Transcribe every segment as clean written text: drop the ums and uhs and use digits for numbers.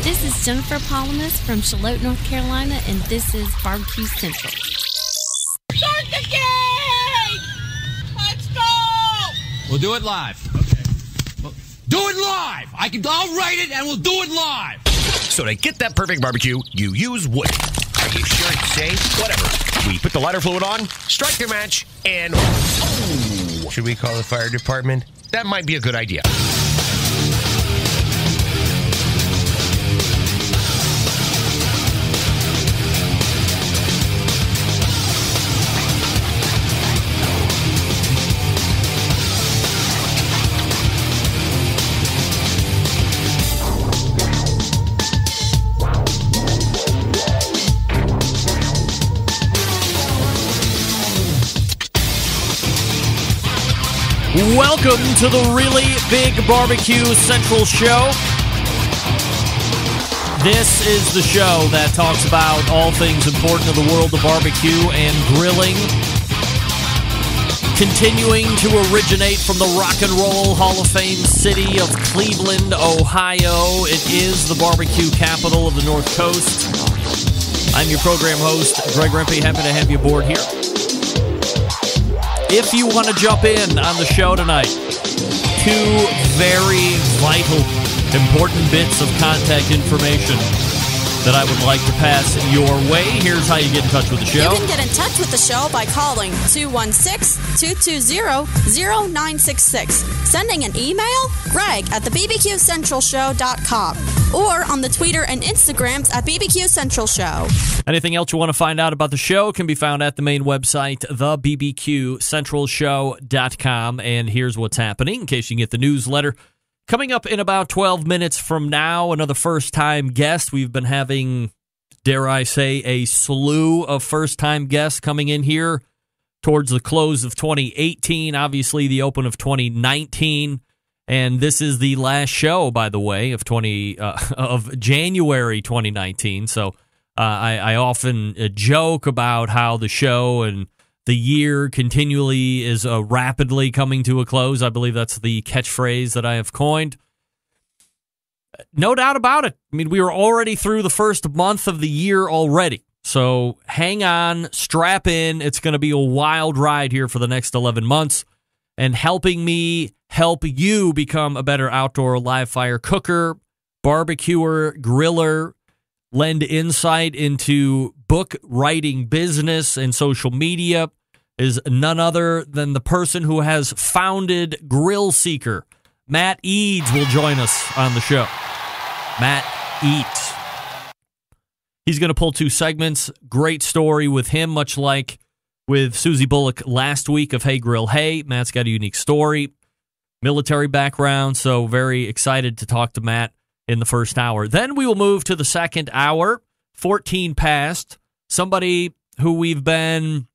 This is Jennifer Palamas from Charlotte, North Carolina, and this is Barbecue Central. Start the game! Let's go! We'll do it live. Okay. Well, do it live! I'll write it and we'll do it live! So to get that perfect barbecue, you use wood. Are you sure it's safe? Whatever. We put the lighter fluid on, strike the match, and... Oh! Should we call the fire department? That might be a good idea. Welcome to the Really Big Barbecue Central Show. This is the show that talks about all things important to the world of barbecue and grilling. Continuing to originate from the Rock and Roll Hall of Fame city of Cleveland, Ohio. It is the barbecue capital of the North Coast. I'm your program host, Greg Rempe. Happy to have you aboard here. If you want to jump in on the show tonight, two very vital, important bits of contact information that I would like to pass your way. Here's how you get in touch with the show. You can get in touch with the show by calling 216-220-0966, sending an email, greg@thebbqcentralshow.com, or on the Twitter and Instagrams at BBQ Central Show. Anything else you want to find out about the show can be found at the main website, thebbqcentralshow.com. And here's what's happening, in case you can get the newsletter. Coming up in about 12 minutes from now, another first-time guest. We've been having, dare I say, a slew of first-time guests coming in here towards the close of 2018, obviously the open of 2019. And this is the last show, by the way, of January 2019. So I often joke about how the show and the year continually is rapidly coming to a close. I believe that's the catchphrase that I have coined. No doubt about it. I mean, we were already through the first month of the year already. So hang on, strap in. It's going to be a wild ride here for the next 11 months. And helping me help you become a better outdoor live fire cooker, barbecuer, griller, lend insight into book writing business and social media is none other than the person who has founded Grillseeker. Matt Eads will join us on the show. Matt Eads. He's going to pull two segments. Great story with him, much like with Susie Bullock last week of Hey Grill Hey. Matt's got a unique story, military background, so very excited to talk to Matt in the first hour. Then we will move to the second hour, 14 past, somebody who we've been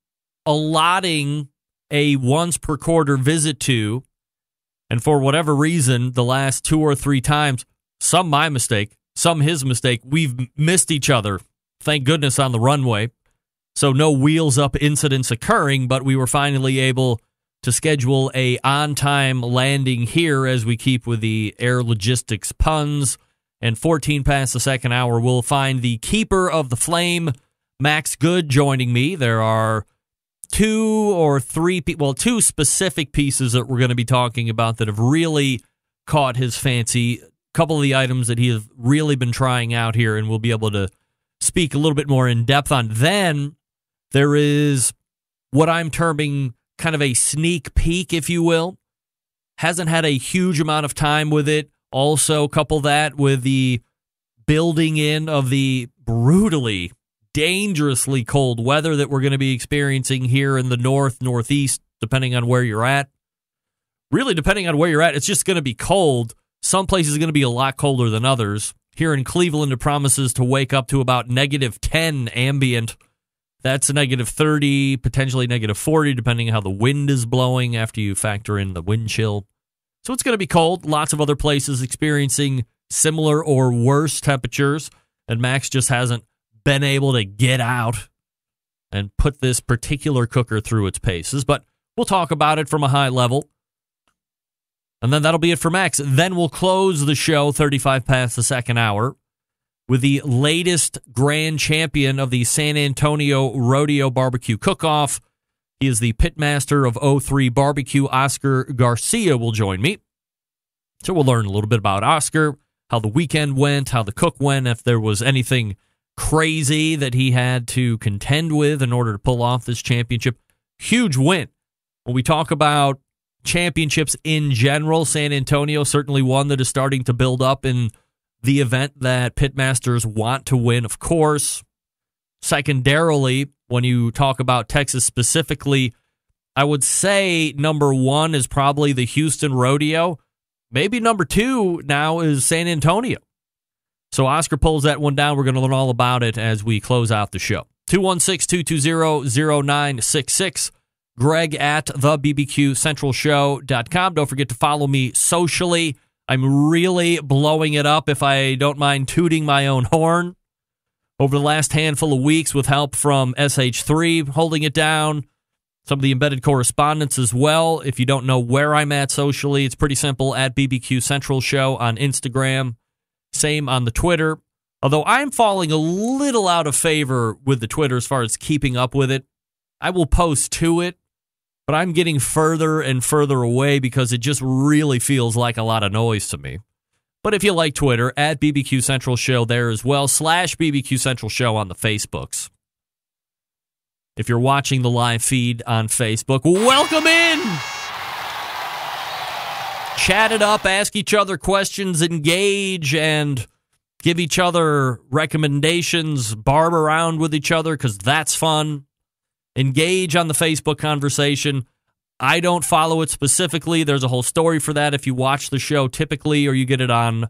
allotting a once per quarter visit to, and for whatever reason, the last two or three times, some my mistake, some his mistake, we've missed each other, thank goodness, on the runway. So no wheels up incidents occurring, but we were finally able to schedule a on-time landing here as we keep with the air logistics puns. And 14 past the second hour, we'll find the keeper of the flame, Max Good, joining me. There are two specific pieces that we're going to be talking about that have really caught his fancy. A couple of the items that he has really been trying out here, and we'll be able to speak a little bit more in depth on. Then there is what I'm terming kind of a sneak peek, if you will. Hasn't had a huge amount of time with it. Also, couple that with the building in of the brutally, dangerously cold weather that we're going to be experiencing here in the northeast, depending on where you're at. Really, depending on where you're at, it's just going to be cold. Some places are going to be a lot colder than others. Here in Cleveland, it promises to wake up to about -10 ambient. That's -30, potentially -40, depending on how the wind is blowing after you factor in the wind chill. So it's going to be cold. Lots of other places experiencing similar or worse temperatures, and Max just hasn't been able to get out and put this particular cooker through its paces. But we'll talk about it from a high level. And then that'll be it for Max. Then we'll close the show 35 past the second hour with the latest grand champion of the San Antonio Rodeo Barbecue Cook-Off. He is the pitmaster of 03 Barbecue. Oscar Garcia will join me. So we'll learn a little bit about Oscar, how the weekend went, how the cook went, if there was anything crazy that he had to contend with in order to pull off this championship. Huge win. When we talk about championships in general, San Antonio certainly one that is starting to build up in the event that pitmasters want to win, of course. Secondarily, when you talk about Texas specifically, I would say number one is probably the Houston Rodeo. Maybe number two now is San Antonio. So Oscar pulls that one down. We're going to learn all about it as we close out the show. 216-220-0966. Greg at thebbqcentralshow.com. Don't forget to follow me socially. I'm really blowing it up, if I don't mind tooting my own horn, over the last handful of weeks with help from SH3 holding it down, some of the embedded correspondence as well. If you don't know where I'm at socially, it's pretty simple, at BBQ Central Show on Instagram. Same on the Twitter. Although I'm falling a little out of favor with the Twitter as far as keeping up with it. I will post to it, but I'm getting further and further away because it just really feels like a lot of noise to me. But if you like Twitter, at BBQ Central Show there as well, / BBQ Central Show on the Facebooks. If you're watching the live feed on Facebook, welcome in! Chat it up, ask each other questions, engage, and give each other recommendations, barb around with each other, because that's fun. Engage on the Facebook conversation. I don't follow it specifically. There's a whole story for that. If you watch the show typically or you get it on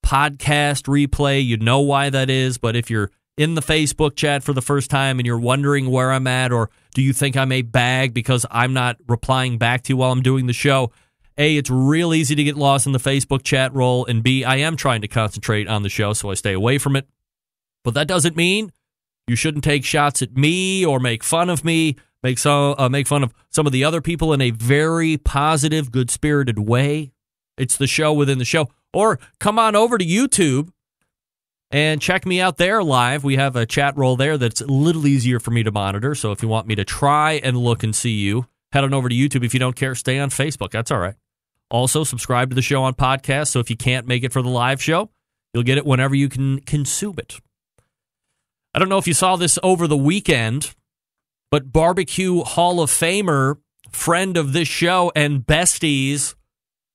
podcast replay, you know why that is. But if you're in the Facebook chat for the first time and you're wondering where I'm at, or do you think I'm a bag because I'm not replying back to you while I'm doing the show, A, it's real easy to get lost in the Facebook chat roll, and B, I am trying to concentrate on the show, so I stay away from it. But that doesn't mean you shouldn't take shots at me or make fun of me, make fun of some of the other people in a very positive, good-spirited way. It's the show within the show. Or come on over to YouTube and check me out there live. We have a chat roll there that's a little easier for me to monitor. So if you want me to try and look and see you, head on over to YouTube. If you don't care, stay on Facebook. That's all right. Also, subscribe to the show on podcast. So if you can't make it for the live show, you'll get it whenever you can consume it. I don't know if you saw this over the weekend, but Barbecue Hall of Famer, friend of this show and besties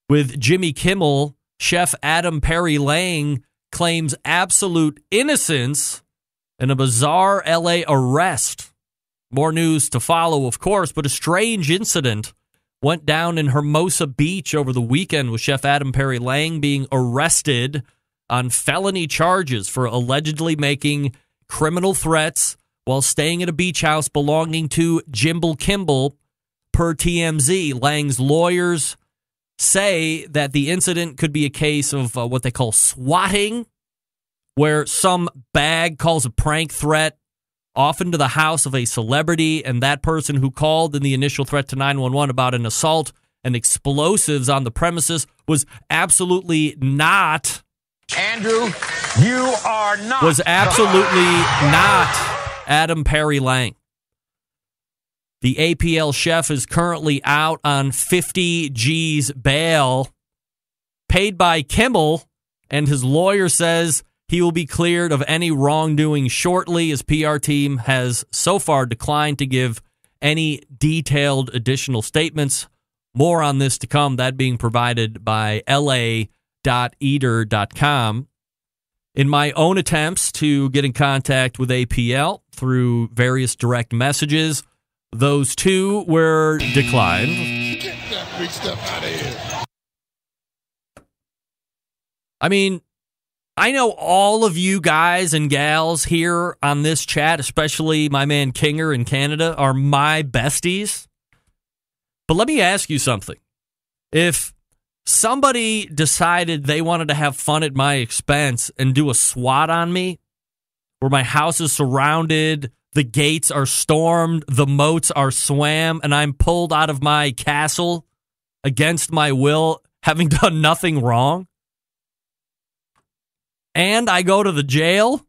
with Jimmy Kimmel, Chef Adam Perry Lang, claims absolute innocence in a bizarre L.A. arrest. More news to follow, of course, but a strange incident went down in Hermosa Beach over the weekend with Chef Adam Perry Lang being arrested on felony charges for allegedly making criminal threats while staying at a beach house belonging to Jimble Kimball, per TMZ. Lang's lawyers say that the incident could be a case of what they call swatting, where some bag calls a prank threat often to the house of a celebrity, and that person who called in the initial threat to 911 about an assault and explosives on the premises was absolutely not... Andrew, you are not. Was absolutely not Adam Perry Lang. The APL chef is currently out on 50 G's bail, paid by Kimmel, and his lawyer says he will be cleared of any wrongdoing shortly. His PR team has so far declined to give any detailed additional statements. More on this to come, that being provided by la.eater.com. In my own attempts to get in contact with APL through various direct messages, those two were declined. Get that big stuff out of here. I mean, I know all of you guys and gals here on this chat, especially my man Kinger in Canada, are my besties. But let me ask you something. If somebody decided they wanted to have fun at my expense and do a SWAT on me, where my house is surrounded, the gates are stormed, the moats are swam, and I'm pulled out of my castle against my will, having done nothing wrong, and I go to the jail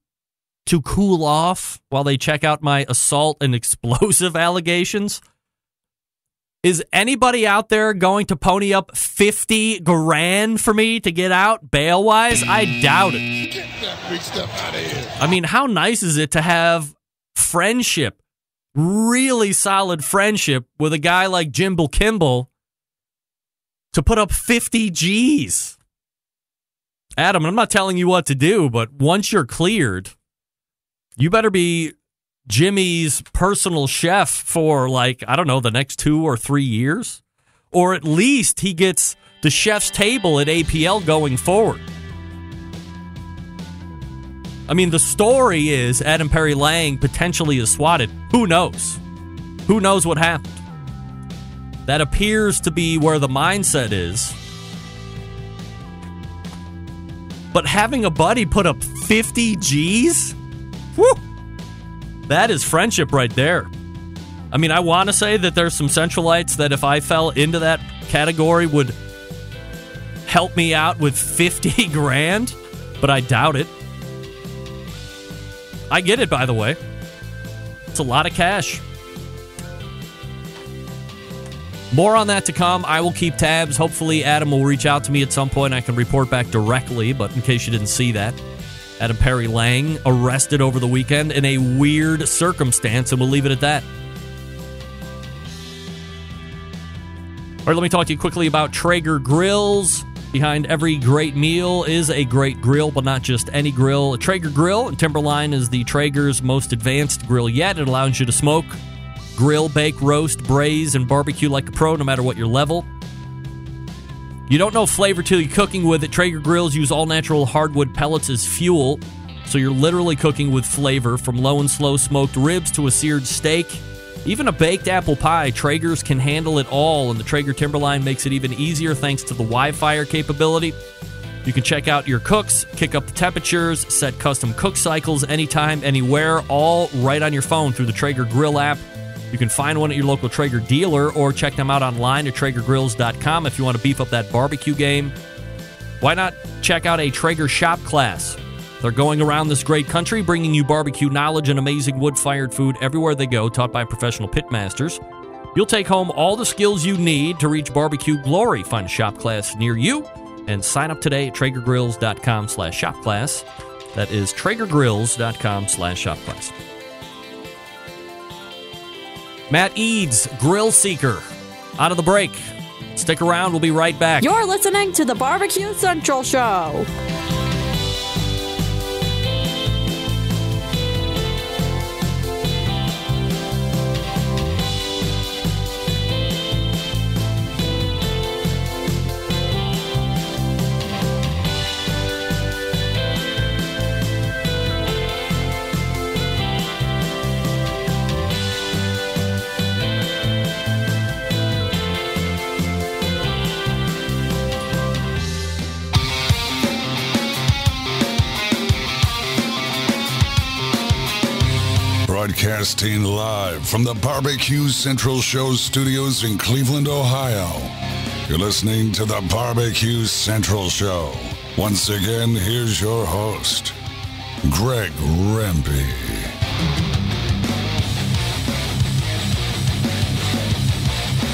to cool off while they check out my assault and explosive allegations. Is anybody out there going to pony up $50,000 for me to get out bail-wise? I doubt it. Get that big stuff out of here. I mean, how nice is it to have friendship, really solid friendship with a guy like Jimble Kimball to put up 50 G's? Adam, I'm not telling you what to do, but once you're cleared, you better be Jimmy's personal chef for, like, I don't know, the next 2 or 3 years. Or at least he gets the chef's table at APL going forward. I mean, the story is Adam Perry Lang potentially is swatted. Who knows? Who knows what happened? That appears to be where the mindset is. But having a buddy put up 50 G's? Whew! That is friendship right there. I mean, I want to say that there's some Centralites that if I fell into that category would help me out with $50,000, but I doubt it. I get it, by the way. It's a lot of cash. More on that to come. I will keep tabs. Hopefully, Adam will reach out to me at some point. I can report back directly, but in case you didn't see that, Adam Perry Lang arrested over the weekend in a weird circumstance, and we'll leave it at that. All right, let me talk to you quickly about Traeger grills. Behind every great meal is a great grill, but not just any grill. A Traeger grill in Timberline is the Traeger's most advanced grill yet. It allows you to smoke, grill, bake, roast, braise, and barbecue like a pro, no matter what your level. You don't know flavor till you're cooking with it. Traeger grills use all-natural hardwood pellets as fuel, so you're literally cooking with flavor, from low and slow smoked ribs to a seared steak. Even a baked apple pie, Traeger's can handle it all, and the Traeger Timberline makes it even easier thanks to the Wi-Fi capability. You can check out your cooks, kick up the temperatures, set custom cook cycles anytime, anywhere, all right on your phone through the Traeger Grill app. You can find one at your local Traeger dealer or check them out online at TraegerGrills.com if you want to beef up that barbecue game. Why not check out a Traeger shop class? They're going around this great country, bringing you barbecue knowledge and amazing wood-fired food everywhere they go, taught by professional pit masters. You'll take home all the skills you need to reach barbecue glory. Find a shop class near you and sign up today at TraegerGrills.com/shopclass. That is TraegerGrills.com/shopclass. Matt Eads, Grillseeker, out of the break. Stick around, we'll be right back. You're listening to the Barbecue Central Show. Broadcasting live from the Barbecue Central Show studios in Cleveland, Ohio. You're listening to the Barbecue Central Show. Once again, here's your host, Greg Rempe.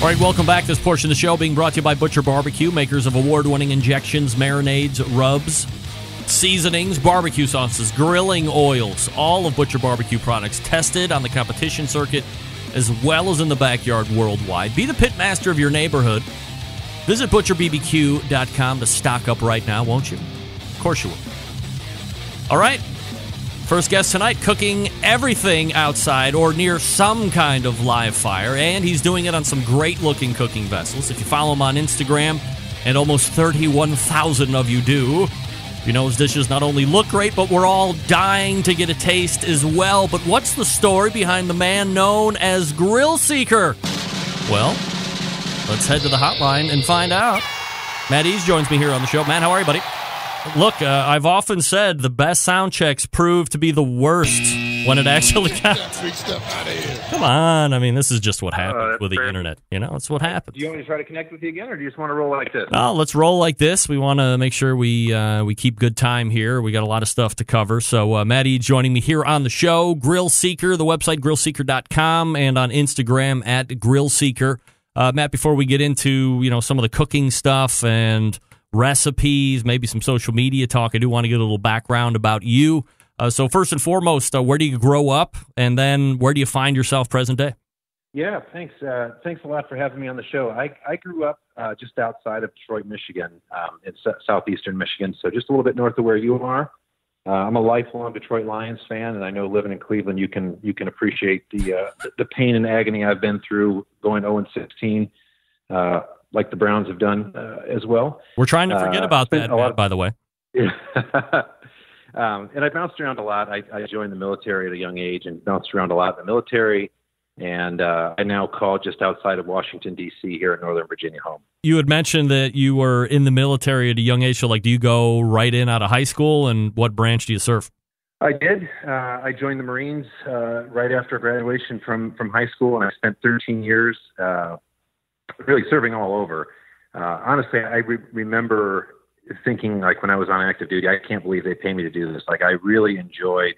All right, welcome back. This portion of the show being brought to you by Butcher Barbecue, makers of award-winning injections, marinades, rubs, seasonings, barbecue sauces, grilling oils, all of Butcher Barbecue products tested on the competition circuit as well as in the backyard worldwide. Be the pit master of your neighborhood. Visit butcherbbq.com to stock up right now, won't you? Of course you will. All right, first guest tonight, cooking everything outside or near some kind of live fire, and he's doing it on some great-looking cooking vessels. If you follow him on Instagram, and almost 31,000 of you do, you know his dishes not only look great, but we're all dying to get a taste as well. But what's the story behind the man known as Grillseeker? Well, let's head to the hotline and find out. Matt Eads joins me here on the show. Matt, how are you, buddy? Look, I've often said the best sound checks prove to be the worst when it actually counts. Got big stuff out of here. Come on. I mean, this is just what happens with the fair. internet. You know, it's what happens. Do you want me to try to connect with you again, or do you just want to roll like this? No, let's roll like this. We want to make sure we keep good time here. We got a lot of stuff to cover. So Maddie joining me here on the show. Grillseeker, the website grillseeker.com, and on Instagram at Grillseeker. Matt, before we get into some of the cooking stuff and recipes, maybe some social media talk, I do want to get a little background about you. So first and foremost, where do you grow up, and then where do you find yourself present day? Yeah, thanks. Thanks a lot for having me on the show. I grew up just outside of Detroit, Michigan, in southeastern Michigan, so just a little bit north of where you are. I'm a lifelong Detroit Lions fan, and I know living in Cleveland, you can appreciate the pain and agony I've been through going 0-16, like the Browns have done as well. We're trying to forget about that, Matt, by the way. Yeah. And I bounced around a lot. I joined the military at a young age and bounced around a lot in the military. And I now call just outside of Washington, D.C. here in Northern Virginia home. You had mentioned that you were in the military at a young age. So, do you go right in out of high school, and what branch do you serve? I did. I joined the Marines right after graduation from high school, and I spent 13 years really serving all over. Honestly, I remember thinking, when I was on active duty, I can't believe they pay me to do this. I really enjoyed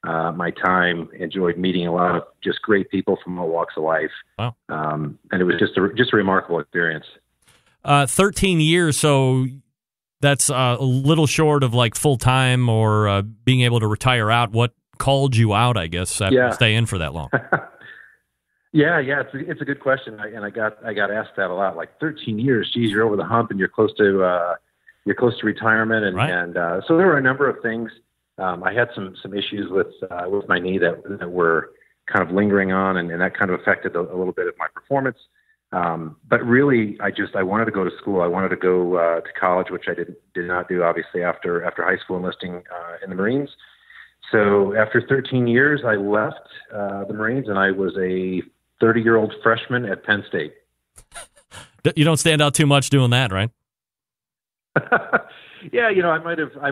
my time, enjoyed meeting a lot of just great people from all walks of life. Wow. And it was just a remarkable experience. 13 years, so that's a little short of full-time or being able to retire out. What called you out, I guess, after you stay in for that long? Yeah, it's a good question, and I got asked that a lot. 13 years, geez, you're over the hump, and you're close to retirement, and right. and so there were a number of things. I had some issues with my knee that were kind of lingering on, and that kind of affected a little bit of my performance. But really, I wanted to go to school. I wanted to go to college, which I did not do, obviously, after high school enlisting in the Marines. So after 13 years, I left the Marines, and I was a 30-year-old freshman at Penn State. You don't stand out too much doing that, right? Yeah, I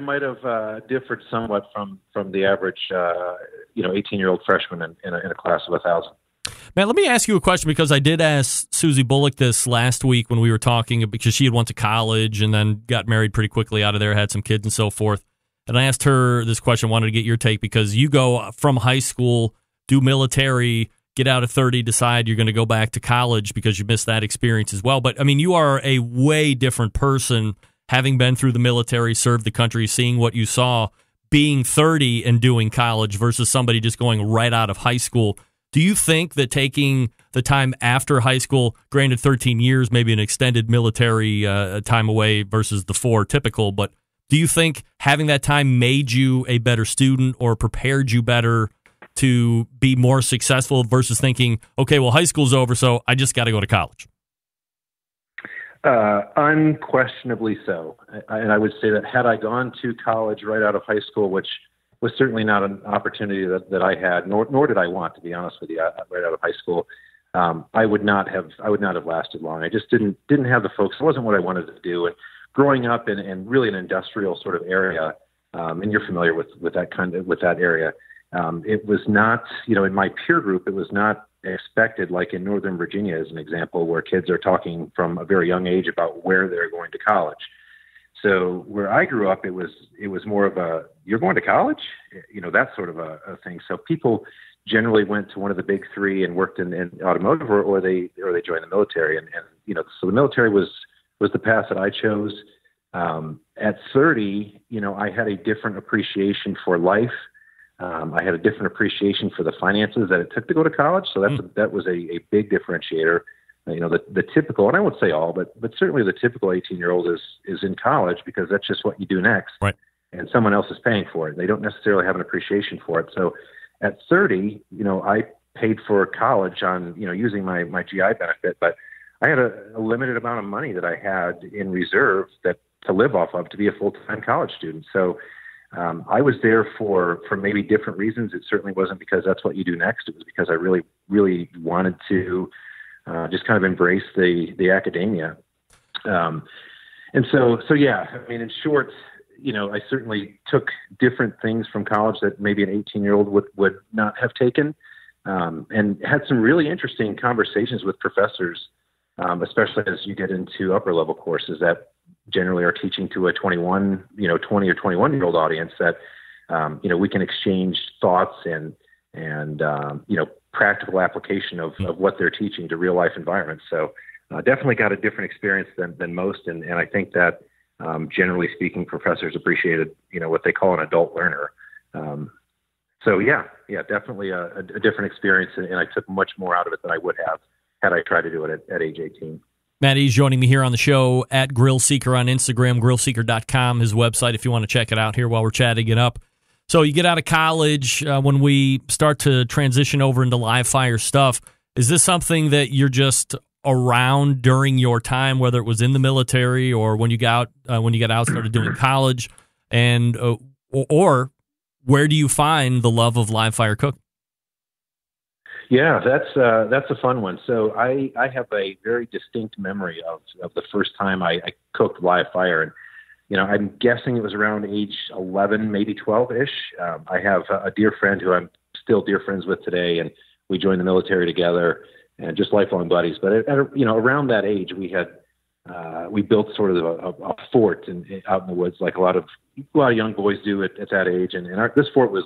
might have differed somewhat from the average 18-year-old freshman in a class of 1,000. Man, let me ask you a question, because I did ask Susie Bullock this last week when we were talking, because she had went to college and then got married pretty quickly out of there, had some kids and so forth. And I asked her this question, wanted to get your take, because you go from high school, do military, get out at 30, decide you're going to go back to college because you missed that experience as well. But, I mean, you are a way different person, having been through the military, served the country, seeing what you saw, being 30 and doing college versus somebody just going right out of high school. Do you think that taking the time after high school, granted 13 years, maybe an extended military time away versus the 4 typical, but do you think having that time made you a better student or prepared you better to be more successful versus thinking, okay, well, high school's over, so I just got to go to college? Unquestionably so. And I would say that had I gone to college right out of high school, which was certainly not an opportunity that I had, nor did I want, to be honest with you, right out of high school, I would not have lasted long. I just didn't have the focus. It wasn't what I wanted to do. And growing up in really an industrial sort of area, and you're familiar with that area, it was not, in my peer group, it was not expected, like in Northern Virginia, as an example, where kids are talking from a very young age about where they're going to college. So where I grew up, it was more of a, you're going to college, that sort of a thing. So people generally went to one of the big 3 and worked in automotive, or they joined the military, and so the military was the path that I chose. At 30, I had a different appreciation for life. I had a different appreciation for the finances that it took to go to college. So that was a big differentiator. The typical, and I won't say all, but certainly the typical 18-year-old is in college because that's just what you do next. Right. And someone else is paying for it. They don't necessarily have an appreciation for it. So at 30, I paid for college on, using my GI benefit, but I had a limited amount of money that I had in reserve to live off of to be a full-time college student. So I was there for maybe different reasons. It certainly wasn't because that's what you do next. It was because I really, really wanted to just kind of embrace the academia. And so yeah, I mean, in short, I certainly took different things from college that maybe an 18-year-old would not have taken, and had some really interesting conversations with professors, especially as you get into upper level courses that generally are teaching to a 20 or 21-year-old audience that, we can exchange thoughts and practical application of what they're teaching to real life environments. So definitely got a different experience than most. And I think that, generally speaking, professors appreciated, what they call an adult learner. So yeah, definitely a different experience. And I took much more out of it than I would have had I tried to do it at age 18. Matt E's joining me here on the show at Grillseeker on Instagram, grillseeker.com, his website, if you want to check it out here while we're chatting it up. So you get out of college, when we start to transition over into live fire stuff, is this something that you're just around during your time, whether it was in the military or when you got out, started doing college, and or where do you find the love of live fire cooking? Yeah, that's a fun one. So I have a very distinct memory of the first time I cooked live fire, and I'm guessing it was around age 11, maybe 12-ish. I have a dear friend who I'm still dear friends with today, and we joined the military together, and just lifelong buddies. But around that age, we built sort of a fort out in the woods, like a lot of young boys do at that age. And this fort was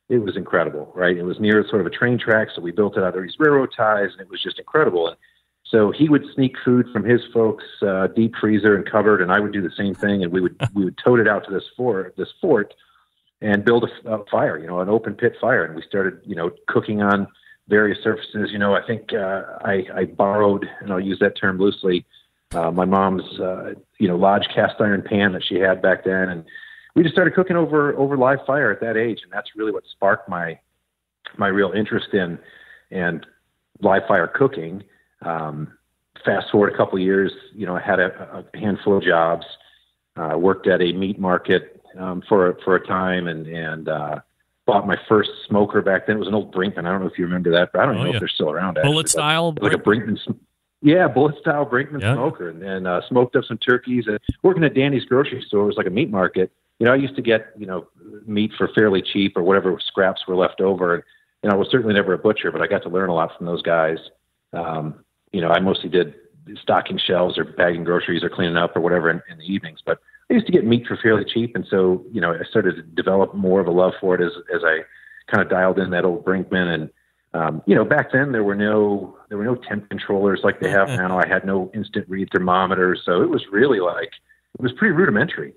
it was incredible, right? It was near sort of a train track, so we built it out of these railroad ties, and it was just incredible. And so he would sneak food from his folks' deep freezer and cupboard, and I would do the same thing, and we would tote it out to this fort, and build a fire, an open pit fire, and we started, cooking on various surfaces. I think I borrowed, and I'll use that term loosely, my mom's Lodge cast iron pan that she had back then, and we just started cooking over live fire at that age, and that's really what sparked my real interest in live fire cooking. Fast forward a couple of years, I had a handful of jobs, worked at a meat market for a time, and bought my first smoker back then. It was an old Brinkman. I don't know if you remember that, but I don't know if they're still around. Bullet style, like a Brinkman. Yeah, bullet style Brinkman smoker, and smoked up some turkeys. And working at Danny's grocery store, it was like a meat market. I used to get meat for fairly cheap or whatever scraps were left over. And I was certainly never a butcher, but I got to learn a lot from those guys. I mostly did stocking shelves or bagging groceries or cleaning up or whatever in the evenings. But I used to get meat for fairly cheap, and so I started to develop more of a love for it as I kind of dialed in that old Brinkman. And back then there were no temp controllers like they have now. I had no instant read thermometers, so it was really it was pretty rudimentary.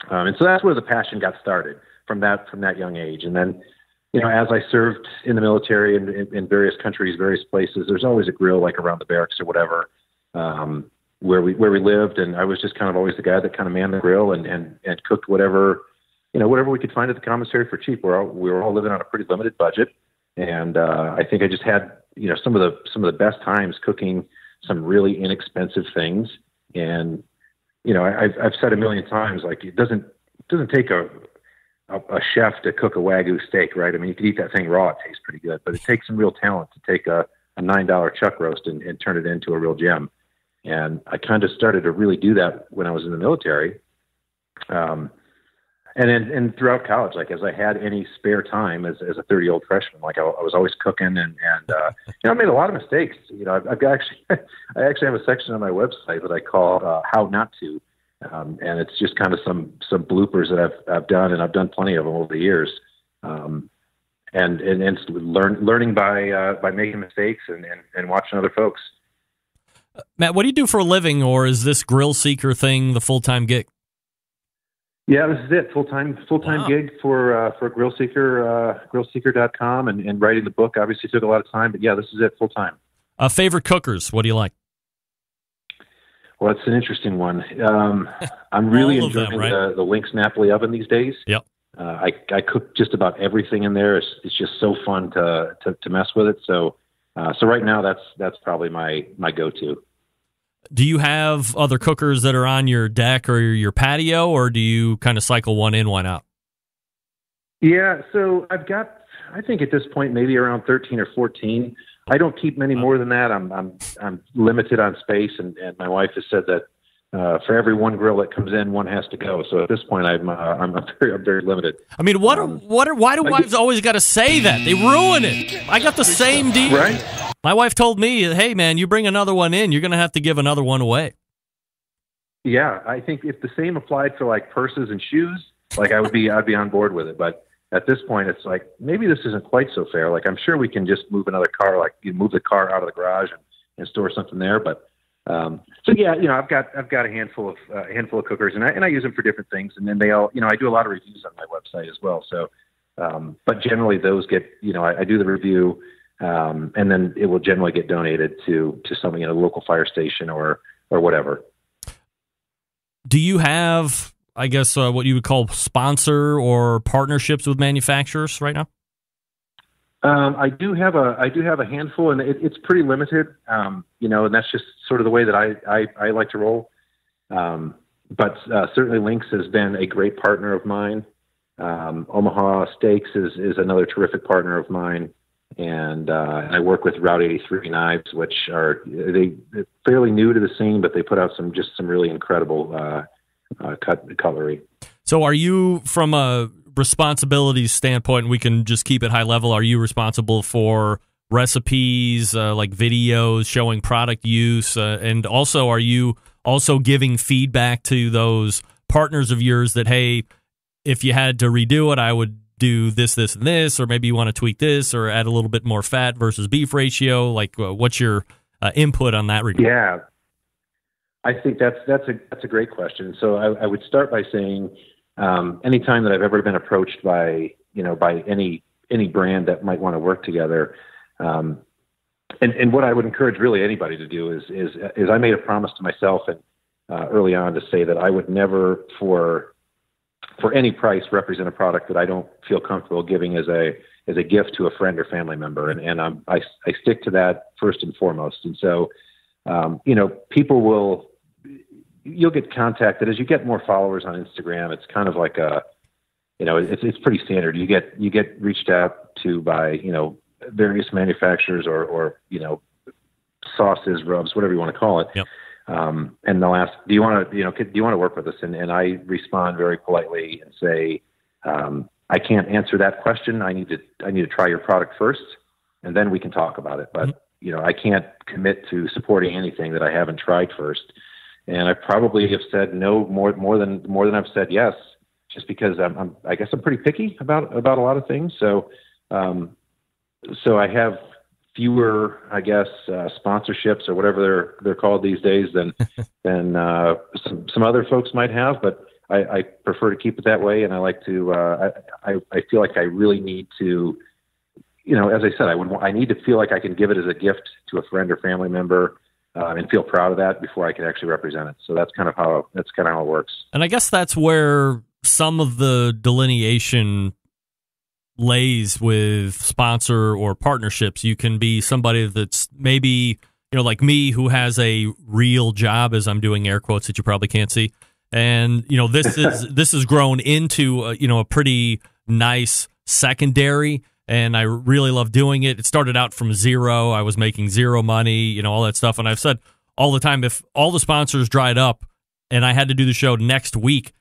And so that's where the passion got started from that young age. And then, as I served in the military in various countries, various places, there's always a grill like around the barracks or whatever, where we lived. And I was just kind of always the guy that kind of manned the grill and cooked whatever we could find at the commissary for cheap. We were all living on a pretty limited budget. And I think I just had, some of the best times cooking some really inexpensive things. And I've said a million times, it doesn't take a chef to cook a Wagyu steak, right? I mean, you could eat that thing raw; it tastes pretty good. But it takes some real talent to take a $9 chuck roast and turn it into a real gem. And I kind of started to really do that when I was in the military. And throughout college, as I had any spare time as a 30-year-old freshman, I was always cooking and I made a lot of mistakes. I actually have a section on my website that I call "How Not To," and it's just kind of some bloopers that I've done, and I've done plenty of them over the years. And learning by making mistakes and watching other folks. Matt, what do you do for a living, or is this Grillseeker thing the full-time gig? Yeah, this is it. Full-time gig for Grillseeker, grillseeker.com, and writing the book obviously took a lot of time, but yeah, this is it, full-time. Favorite cookers, what do you like? Well, it's an interesting one. I'm really enjoying the Lynx Napoli oven these days. Yep. I cook just about everything in there. It's just so fun to mess with it. So right now that's probably my go-to. Do you have other cookers that are on your deck or your patio, or do you kind of cycle one in, one out? Yeah, so I've got, I think at this point, maybe around 13 or 14. I don't keep many more than that. I'm limited on space, and my wife has said that, for every one grill that comes in, one has to go. So at this point, I'm very limited. I mean, why do wives always got to say that? They ruin it. I got the same deal. Right? My wife told me, "Hey, man, you bring another one in, you're going to have to give another one away." Yeah, I think if the same applied for like purses and shoes, like I'd be on board with it. But at this point, it's like maybe this isn't quite so fair. Like I'm sure we can just move another car, like you move the car out of the garage and store something there. But so yeah, I've got a handful of cookers, and I use them for different things. And then they all, I do a lot of reviews on my website as well. So, but generally those get, I do the review, and then it will generally get donated to something in a local fire station or whatever. Do you have, I guess, what you would call sponsor or partnerships with manufacturers right now? I do have a handful, and it's pretty limited, and that's just sort of the way that I like to roll. But certainly Lynx has been a great partner of mine. Omaha Steaks is another terrific partner of mine. And I work with Route 83 Knives, which they're fairly new to the scene, but they put out some really incredible cutlery. So are you, from a responsibility standpoint, we can just keep it high level, are you responsible for recipes, like videos showing product use, and also are you also giving feedback to those partners of yours that, hey, if you had to redo it, I would do this, this, and this, or maybe you want to tweak this or add a little bit more fat versus beef ratio? Like, what's your input on that regard? Yeah, I think that's a great question. So I would start by saying, anytime that I've ever been approached by any brand that might want to work together, and what I would encourage really anybody to do is I made a promise to myself and early on to say that I would never for any price represent a product that I don't feel comfortable giving as a gift to a friend or family member. And I stick to that first and foremost. And so, you'll get contacted as you get more followers on Instagram. It's kind of like it's pretty standard. You get reached out to by, various manufacturers or sauces, rubs, whatever you want to call it. Yep. And they'll ask, do you want to work with us? And I respond very politely and say, I can't answer that question. I need to try your product first, and then we can talk about it. But, I can't commit to supporting anything that I haven't tried first. And I probably have said no more than I've said yes, just because I guess I'm pretty picky about a lot of things. So I have fewer, I guess, sponsorships or whatever they're called these days than some other folks might have, but I prefer to keep it that way. And I like to, I feel like I really need to, as I said, I need to feel like I can give it as a gift to a friend or family member, and feel proud of that before I can actually represent it. So that's kind of how it works. And I guess that's where some of the delineation lays with sponsor or partnerships. You can be somebody that's maybe, like me, who has a real job, as I'm doing air quotes that you probably can't see. And, this has grown into, a pretty nice secondary, and I really love doing it. It started out from zero. I was making zero money, all that stuff. And I've said all the time, if all the sponsors dried up and I had to do the show next week,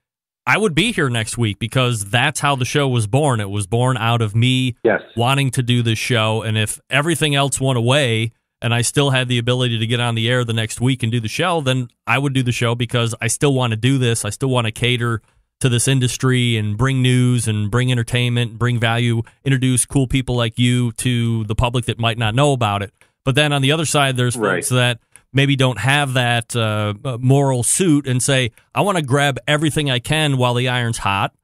I would be here next week, because that's how the show was born. It was born out of me wanting to do this show. And if everything else went away and I still had the ability to get on the air the next week and do the show, then I would do the show, because I still want to do this. I still want to cater to this industry and bring news and bring entertainment, bring value, introduce cool people like you to the public that might not know about it. But then on the other side, there's folks that maybe don't have that moral suit and say, I want to grab everything I can while the iron's hot.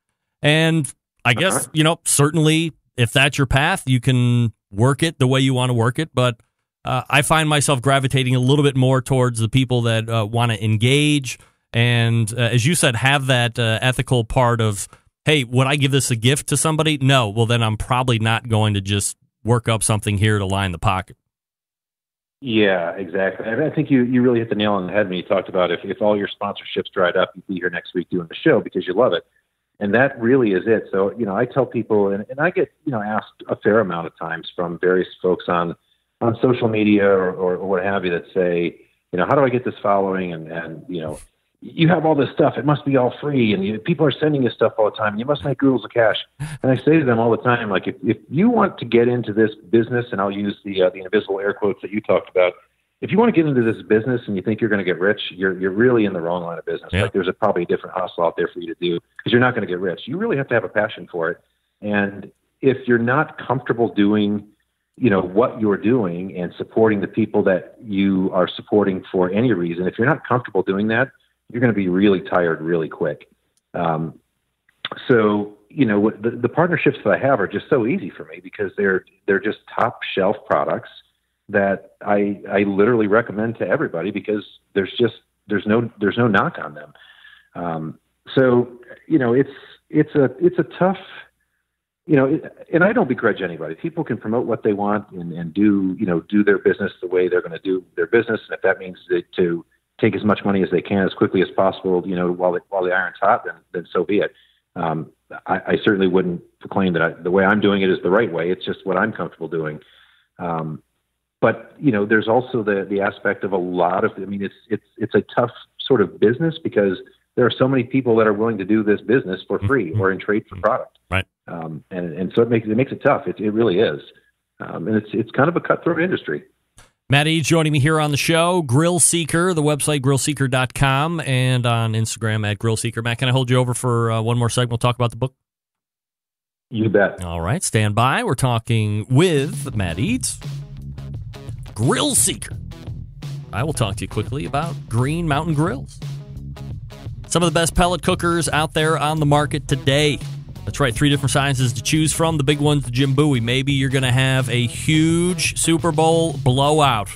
And I guess, certainly if that's your path, you can work it the way you want to work it. But I find myself gravitating a little bit more towards the people that want to engage and, as you said, have that ethical part of, hey, would I give this a gift to somebody? No. Well, then I'm probably not going to just work up something here to line the pocket. Yeah, exactly. I think you really hit the nail on the head when you talked about if all your sponsorships dried up, you'd be here next week doing the show because you love it. And that really is it. So, I tell people, and I get, asked a fair amount of times from various folks on social media or what have you that say, how do I get this following? And you have all this stuff. It must be all free, and people are sending you stuff all the time. You must make oodles of cash. And I say to them all the time, like, if you want to get into this business, and I'll use the invisible air quotes that you talked about, if you want to get into this business and you think you're going to get rich, you're really in the wrong line of business. Yeah. Like, there's probably a different hustle out there for you to do, because you're not going to get rich. You really have to have a passion for it. And if you're not comfortable doing, what you're doing and supporting the people that you are supporting for any reason, if you're not comfortable doing that, you're going to be really tired really quick. So, the partnerships that I have are just so easy for me, because they're just top shelf products that I literally recommend to everybody, because there's no knock on them. So, it's a tough, and I don't begrudge anybody. People can promote what they want and do their business the way they're going to do their business. And if that means to take as much money as they can as quickly as possible, while the iron's hot, then so be it. I certainly wouldn't proclaim that the way I'm doing it is the right way. It's just what I'm comfortable doing. But there's also the aspect of it's a tough sort of business, because there are so many people that are willing to do this business for free or in trade for product. Right. And so it makes it tough. It really is. And it's kind of a cutthroat industry. Matt Eads joining me here on the show. Grillseeker, the website, grillseeker.com, and on Instagram at Grillseeker. Matt, can I hold you over for one more segment? We'll talk about the book. You bet. All right, stand by. We're talking with Matt Eads, Grillseeker. I will talk to you quickly about Green Mountain Grills. Some of the best pellet cookers out there on the market today. That's right, 3 different sizes to choose from. The big one's the Jim Bowie. Maybe you're going to have a huge Super Bowl blowout,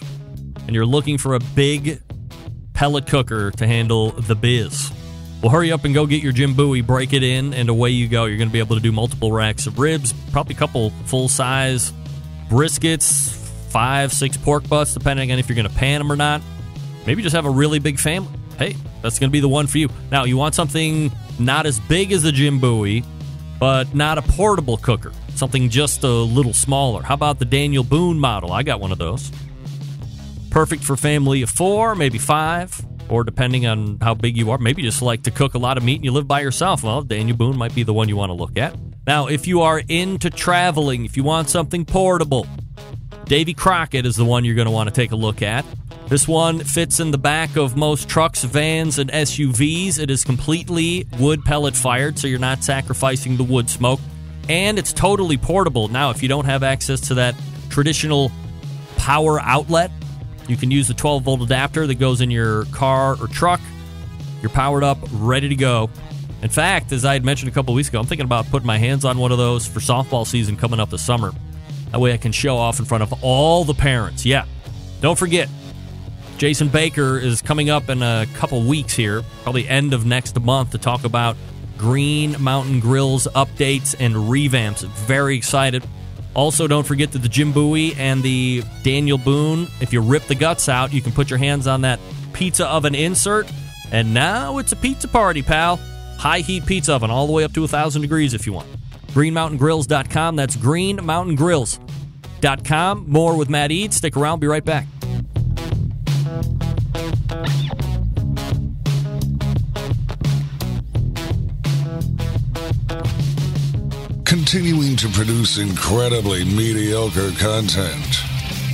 and you're looking for a big pellet cooker to handle the biz. Well, hurry up and go get your Jim Bowie, break it in, and away you go. You're going to be able to do multiple racks of ribs, probably a couple full-size briskets, 5-6 pork butts, depending on if you're going to pan them or not. Maybe just have a really big family. Hey, that's going to be the one for you. Now, you want something not as big as the Jim Bowie, but not a portable cooker, something just a little smaller. How about the Daniel Boone model? I got one of those. Perfect for family of 4, maybe 5, or depending on how big you are, maybe you just like to cook a lot of meat and you live by yourself. Well, Daniel Boone might be the one you want to look at. Now, if you are into traveling, if you want something portable, Davy Crockett is the one you're going to want to take a look at. This one fits in the back of most trucks, vans, and SUVs. It is completely wood pellet fired, so you're not sacrificing the wood smoke. And it's totally portable. Now, if you don't have access to that traditional power outlet, you can use the 12-volt adapter that goes in your car or truck. You're powered up, ready to go. In fact, as I had mentioned a couple weeks ago, I'm thinking about putting my hands on one of those for softball season coming up this summer. That way I can show off in front of all the parents. Yeah, don't forget, Jason Baker is coming up in a couple weeks here, probably end of next month, to talk about Green Mountain Grills updates and revamps. Very excited. Also, don't forget that the Jim Bowie and the Daniel Boone, if you rip the guts out, you can put your hands on that pizza oven insert, and now it's a pizza party, pal. High heat pizza oven, all the way up to 1,000 degrees if you want. GreenMountainGrills.com. That's GreenMountainGrills.com. More with Matt Eads. Stick around. Be right back. Continuing to produce incredibly mediocre content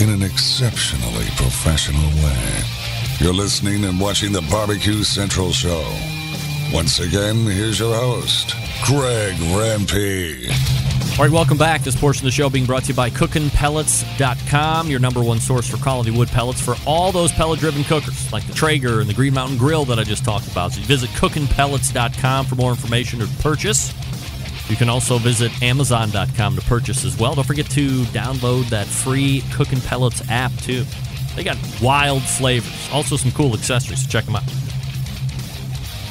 in an exceptionally professional way. You're listening and watching the Barbecue Central Show. Once again, here's your host, Greg Rempe. All right, welcome back. This portion of the show being brought to you by CookinPellets.com, your number one source for quality wood pellets for all those pellet-driven cookers, like the Traeger and the Green Mountain Grill that I just talked about. So you visit CookinPellets.com for more information or purchase. You can also visit Amazon.com to purchase as well. Don't forget to download that free Cookin' Pellets app, too. They got wild flavors. Also some cool accessories, so check them out.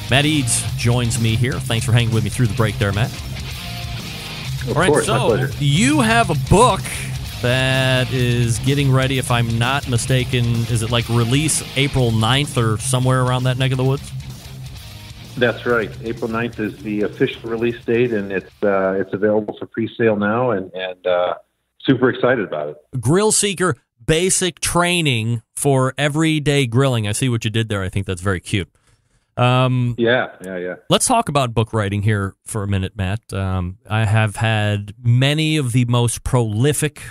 Matt Eads joins me here. Thanks for hanging with me through the break there, Matt. Of course, my pleasure. You have a book that is getting ready, if I'm not mistaken. Is it like release April 9th or somewhere around that neck of the woods? That's right. April 9th is the official release date, and it's available for pre-sale now, and super excited about it. Grillseeker, basic training for everyday grilling. I see what you did there. I think that's very cute. Yeah. Let's talk about book writing here for a minute, Matt. I have had many of the most prolific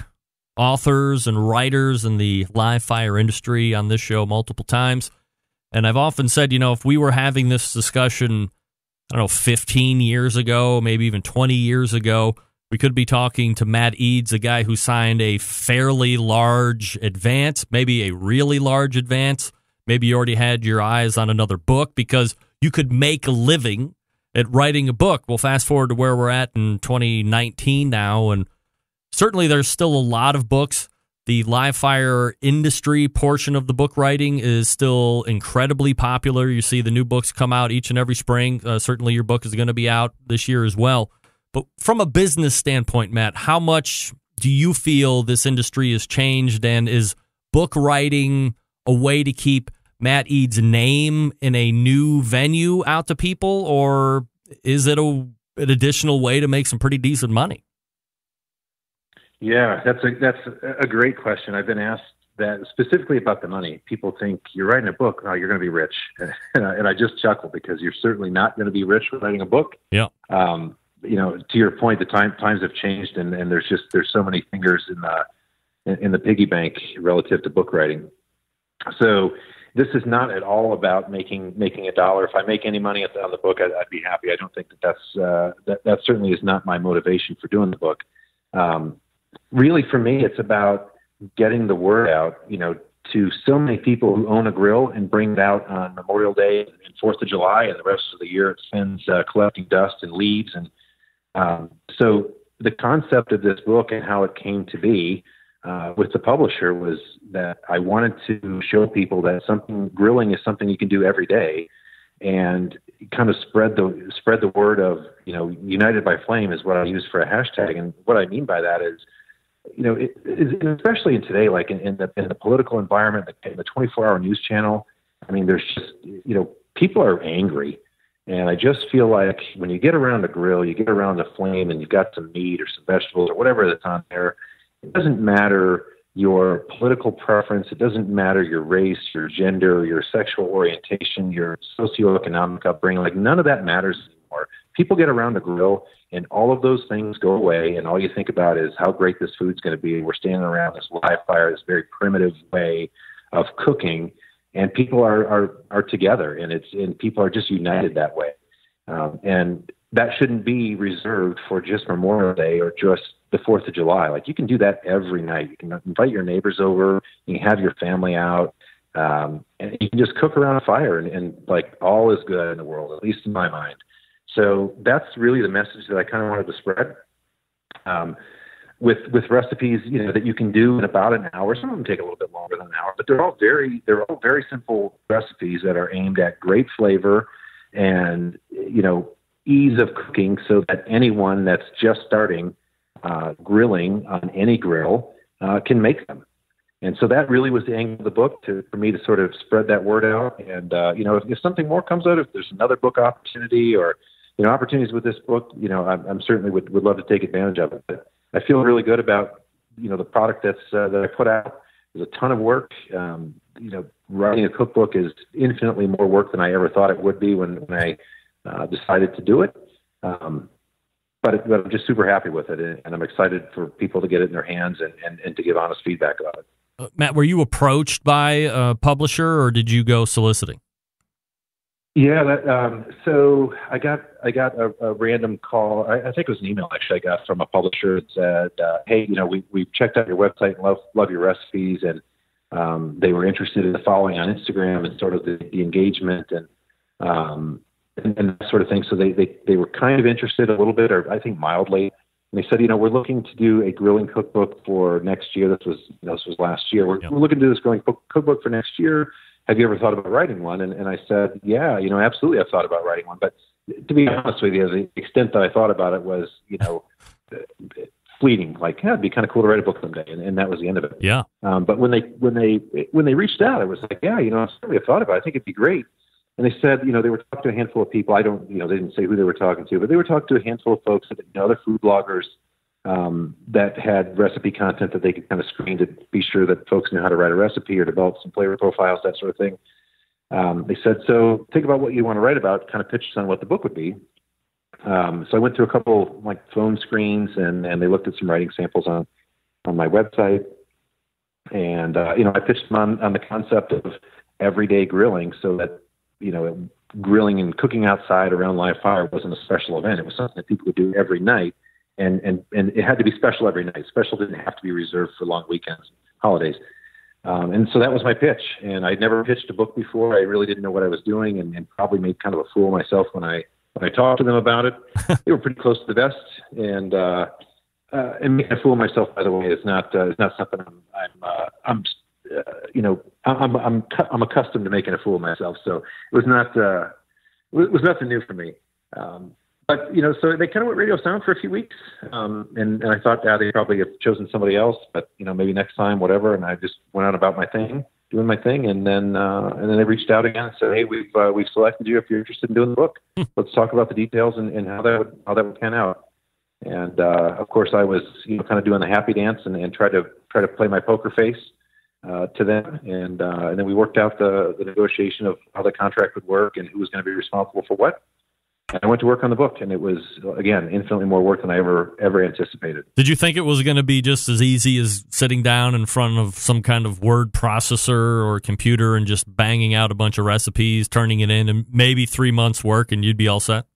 authors and writers in the live fire industry on this show multiple times. And I've often said, if we were having this discussion, 15 years ago, maybe even 20 years ago, we could be talking to Matt Eads, a guy who signed a fairly large advance, maybe a really large advance. Maybe you already had your eyes on another book because you could make a living at writing a book. Well, fast forward to where we're at in 2019 now, and certainly there's still a lot of books. The live fire industry portion of the book writing is still incredibly popular. You see the new books come out each and every spring. Certainly your book is going to be out this year as well. But from a business standpoint, Matt, how much do you feel this industry has changed, and is book writing a way to keep Matt Eads' name in a new venue out to people, or is it an additional way to make some pretty decent money? Yeah, that's a great question. I've been asked that specifically about the money. People think you're writing a book, oh, you're going to be rich, and I just chuckle because you're certainly not going to be rich writing a book. Yeah. To your point, the times have changed, and there's so many fingers in the piggy bank relative to book writing. So this is not at all about making a dollar. If I make any money on the book, I'd be happy. I don't think that certainly is not my motivation for doing the book. Really, for me, it's about getting the word out, to so many people who own a grill and bring it out on Memorial Day and 4th of July, and the rest of the year it spends collecting dust and leaves. And so the concept of this book and how it came to be with the publisher was that I wanted to show people that grilling is something you can do every day, and kind of spread the word of, United by Flame is what I use for a hashtag. And what I mean by that is, especially in today, like in the political environment, in the 24-hour news channel, I mean, there's just, people are angry. And I just feel like when you get around a grill, you get around the flame and you've got some meat or some vegetables or whatever that's on there, it doesn't matter your political preference. It doesn't matter your race, your gender, your sexual orientation, your socioeconomic upbringing. Like, none of that matters anymore. People get around the grill and all of those things go away, and all you think about is how great this food's going to be. We're standing around this live fire, this very primitive way of cooking, and people are together, and people are just united that way. And that shouldn't be reserved for just Memorial Day or just the 4th of July. Like, you can do that every night. You can invite your neighbors over, you can have your family out, and you can just cook around a fire, and like, all is good in the world, at least in my mind. So that's really the message that I kind of wanted to spread. With recipes, that you can do in about an hour. Some of them take a little bit longer than an hour, but they're all very simple recipes that are aimed at great flavor and, ease of cooking, so that anyone that's just starting grilling on any grill can make them. And so that really was the angle of the book, for me to sort of spread that word out. And, if something more comes out, if there's another book opportunity or, opportunities with this book, I'm certainly would love to take advantage of it. But I feel really good about, the product that I put out. There's a ton of work. Writing a cookbook is infinitely more work than I ever thought it would be when I decided to do it. But I'm just super happy with it, and I'm excited for people to get it in their hands and to give honest feedback about it. Matt, were you approached by a publisher, or did you go soliciting? Yeah, so I got a random call. I think it was an email actually I got from a publisher that said, "Hey, we've checked out your website and love your recipes, and they were interested in the following on Instagram and sort of the engagement and that sort of thing." So they were kind of interested a little bit, or I think mildly. And they said, we're looking to do a grilling cookbook for next year. This was last year. We're looking to do this grilling cookbook for next year. Have you ever thought about writing one? And I said, yeah, absolutely, I've thought about writing one. But to be honest with you, the extent that I thought about it was, fleeting. Like, it'd be kind of cool to write a book someday, and that was the end of it. Yeah. But when they reached out, I was like, yeah, I certainly have thought about it. I think it'd be great. And they said, they were talking to a handful of people. They didn't say who they were talking to, but they were talking to a handful of folks, other food bloggers that had recipe content that they could kind of screen to be sure that folks knew how to write a recipe or develop some flavor profiles, that sort of thing. they said, so think about what you want to write about, kind of pitch us on what the book would be. So I went through a couple like phone screens and they looked at some writing samples on my website. And, I pitched them on the concept of everyday grilling so that, grilling and cooking outside around live fire wasn't a special event. It was something that people would do every night. And it had to be special every night. Special didn't have to be reserved for long weekends, holidays. And so that was my pitch. And I'd never pitched a book before. I really didn't know what I was doing and probably made kind of a fool of myself when I talked to them about it. They were pretty close to the best. And making a fool of myself, by the way, is not something I'm accustomed to making a fool of myself. So it was nothing new for me. But, so they kind of went radio sound for a few weeks. And I thought, they probably have chosen somebody else, but, maybe next time, whatever. And I just went on about doing my thing. And then they reached out again and said, hey, we've selected you if you're interested in doing the book. Let's talk about the details and how that would pan out. And, of course I was, kind of doing the happy dance and try to play my poker face, to them. And then we worked out the negotiation of how the contract would work and who was going to be responsible for what. And I went to work on the book, and it was, again, infinitely more work than I ever anticipated. Did you think it was going to be just as easy as sitting down in front of some kind of word processor or computer and just banging out a bunch of recipes, turning it in, and maybe 3 months' work, and you'd be all set?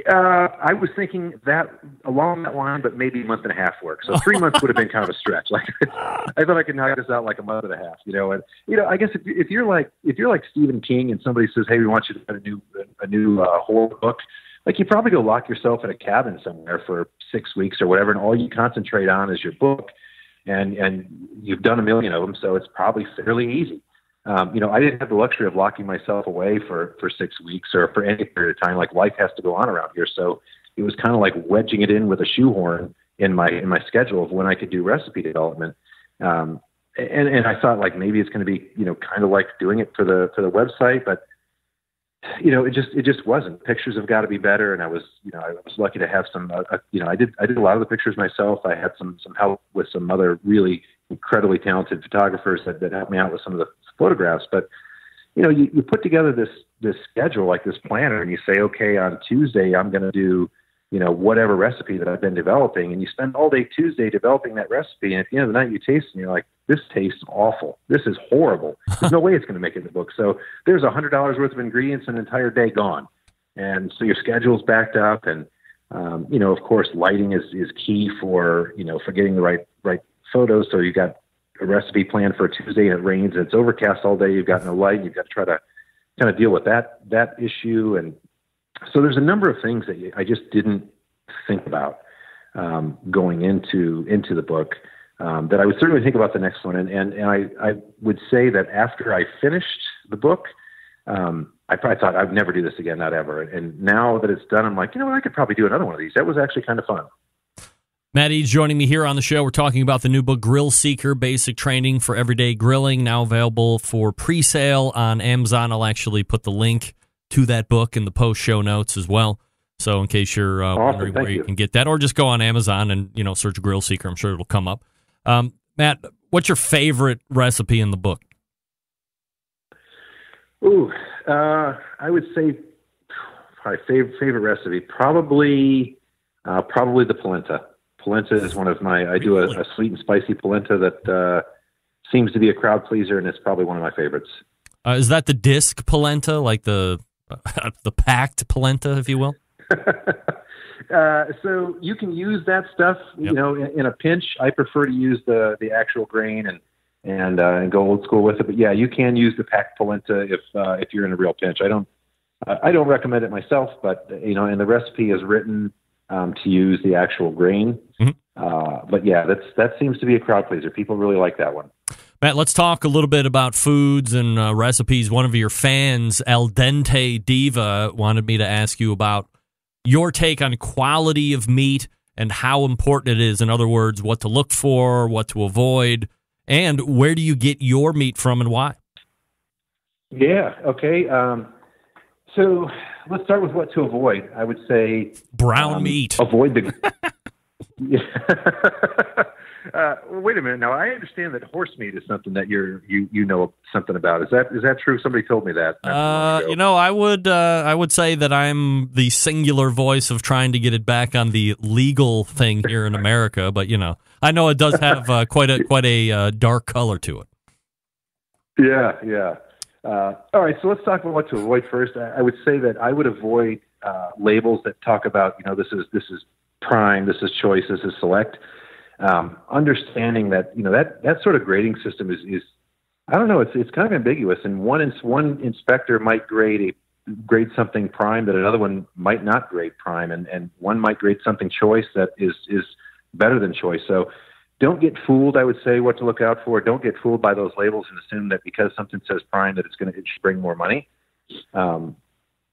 I was thinking that along that line, but maybe a month and a half work. So 3 months would have been kind of a stretch. Like I thought I could knock this out like a month and a half. And I guess if you're like Stephen King and somebody says, "Hey, we want you to write a new horror book," like you probably go lock yourself in a cabin somewhere for 6 weeks or whatever, and all you concentrate on is your book, and you've done a million of them, so it's probably fairly easy. I didn't have the luxury of locking myself away for 6 weeks or for any period of time. Like life has to go on around here. So it was kind of like wedging it in with a shoehorn in my schedule of when I could do recipe development. And I thought like maybe it's going to be, kind of like doing it for the website, but it just wasn't. Pictures have got to be better. And I was lucky to have some, I did a lot of the pictures myself. I had some help with some other really incredibly talented photographers that helped me out with some of the photographs. But, you put together this schedule, like this planner, and you say, okay, on Tuesday, I'm going to do, whatever recipe that I've been developing. And you spend all day Tuesday developing that recipe. And at the end of the night, you taste it and you're like, this tastes awful. This is horrible. There's no way it's going to make it in the book. So there's $100 worth of ingredients an entire day gone. And so your schedule's backed up. And, of course, lighting is key for getting the right photos. So you got a recipe planned for a Tuesday and it rains and it's overcast all day. You've got no light and you've got to try to kind of deal with that issue. And so there's a number of things that I just didn't think about going into the book that I would certainly think about the next one. And I would say that after I finished the book, I probably thought I'd never do this again, not ever. And now that it's done, I'm like, I could probably do another one of these. That was actually kind of fun. Matt Eads joining me here on the show. We're talking about the new book, Grillseeker, Basic Training for Everyday Grilling, now available for pre-sale on Amazon. I'll actually put the link to that book in the post-show notes as well. So in case you're wondering where you can get that, or just go on Amazon and search Grillseeker. I'm sure it'll come up. Matt, what's your favorite recipe in the book? Ooh, I would say probably favorite recipe, probably the polenta. Polenta is one of I do a sweet and spicy polenta that seems to be a crowd pleaser, and it's probably one of my favorites. Is that the disc polenta, like the packed polenta, if you will? So you can use that stuff, in a pinch. I prefer to use the actual grain and go old school with it. But yeah, you can use the packed polenta if you're in a real pinch. I don't recommend it myself, but and the recipe is written to use the actual grain. Mm-hmm. But yeah, that seems to be a crowd pleaser. People really like that one. Matt, let's talk a little bit about foods and recipes. One of your fans, Al Dente Diva, wanted me to ask you about your take on quality of meat and how important it is. In other words, what to look for, what to avoid, and where do you get your meat from and why? Yeah, okay. So let's start with what to avoid. I would say brown meat. Avoid the Wait a minute. Now, I understand that horse meat is something that you know something about. Is that true? Somebody told me that. I would say that I'm the singular voice of trying to get it back on the legal thing here in America. But I know it does have quite a dark color to it. Yeah. All right, so let's talk about what to avoid first. I would say that I would avoid labels that talk about, this is prime, this is choice, this is select. Understanding that, that sort of grading system is I don't know, it's kind of ambiguous. And one inspector might grade something prime that another one might not grade prime, and one might grade something choice that is better than choice. So don't get fooled, I would say, what to look out for. Don't get fooled by those labels and assume that because something says prime that it should bring more money. I